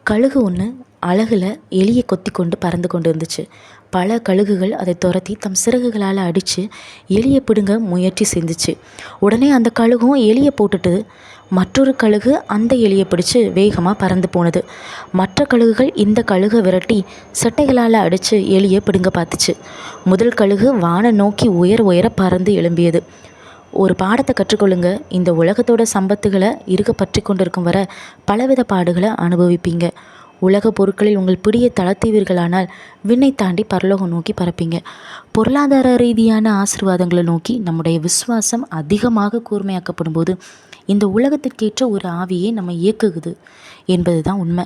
கழுகு ஒன்று அழகில் எலியை கொத்தி கொண்டு பறந்து கொண்டு இருந்துச்சு. பல கழுகுகள் அதை துரத்தி தம் சிறகுகளால் அடித்து எலியை பிடுங்க முயற்சி செஞ்சிச்சு. உடனே அந்த கழுகும் எலியை போட்டுட்டு மற்றொரு கழுகு அந்த எலியை பிடிச்சு வேகமாக பறந்து போனது. மற்ற கழுகுகள் இந்த கழுகை விரட்டி சட்டைகளால் அடித்து எலியை பிடுங்க பார்த்துச்சு. முதல் கழுகு வானம் நோக்கி உயர பறந்து எழும்பியது. ஒரு பாடத்தை கற்றுக்கொள்ளுங்க. இந்த உலகத்தோட சம்பத்துகளை இருக்க பற்றி கொண்டிருக்கும் வர பலவித பாடுகளை அனுபவிப்பீங்க. உலக பொருட்களில் உங்கள் பிடியை தளர்த்துவீர்களானால் விண்ணை தாண்டி பரலோகம் நோக்கி பறப்பீங்க. பொருளாதார ரீதியான ஆசீர்வாதங்களை நோக்கி நம்முடைய விசுவாசம் அதிகமாக கூர்மையாக்கப்படும் போது இந்த உலகத்திற்கேற்ற ஒரு ஆவியை நம்ம இயக்குகுது என்பது தான் உண்மை.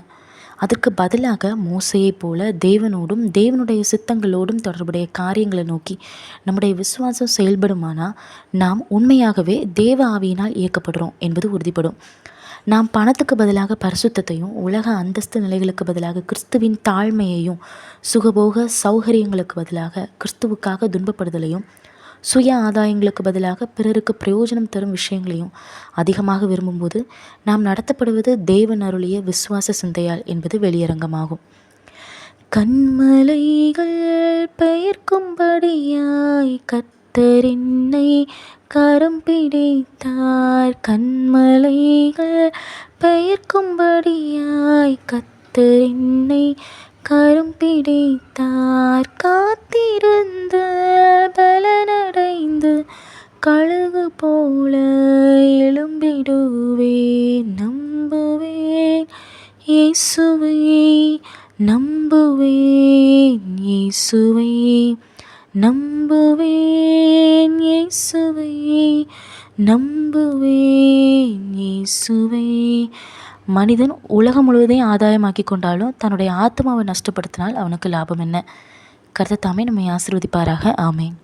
அதற்கு பதிலாக மோசையைப் போல தேவனோடும் தேவனுடைய சித்தங்களோடும் தொடர்புடைய காரியங்களை நோக்கி நம்முடைய விசுவாசம் செயல்படுமானால் நாம் உண்மையாகவே தேவ ஆவியினால் இயக்கப்படுறோம் என்பது உறுதிப்படும். நாம் பணத்துக்கு பதிலாக பரிசுத்தத்தையும், உலக அந்தஸ்து நிலைகளுக்கு பதிலாக கிறிஸ்துவின் தாழ்மையையும், சுகபோக சௌகரியங்களுக்கு பதிலாக கிறிஸ்துவுக்காக துன்பப்படுதலையும், சுய ஆதாயங்களுக்கு பதிலாக பிறருக்கு பிரயோஜனம் தரும் விஷயங்களையும் அதிகமாக விரும்பும்போது நாம் நடத்தப்படுவது தேவன் அருளிய விசுவாச சிந்தையால் என்பது வெளியரங்கமாகும். கண்மலைகள் பெயர்க்கும்படியாய் கர்த்தர் என்னை கரம் பிடித்தார். கண்மலைகள் பெயர்க்கும்படியாய் கர்த்தர் என்னை கரம் பிடித்தார். காத்திருந்த பலனடைந்து கழுகு போல எழும்பிடுவேன். நம்புவேன் இயேசுவை, நம்புவேன் இயேசுவை, நம்புவேன் இயேசுவை, நம்புவேன் இயேசுவை. மனிதன் உலகம் முழுவதையும் ஆதாயமாக்கி கொண்டாலும் தன்னுடைய ஆத்மாவை நஷ்டப்படுத்தினால் அவனுக்கு லாபம் என்ன? கர்த்தர் தாமே நம்மை ஆசீர்வதிப்பாராக. ஆமேன்.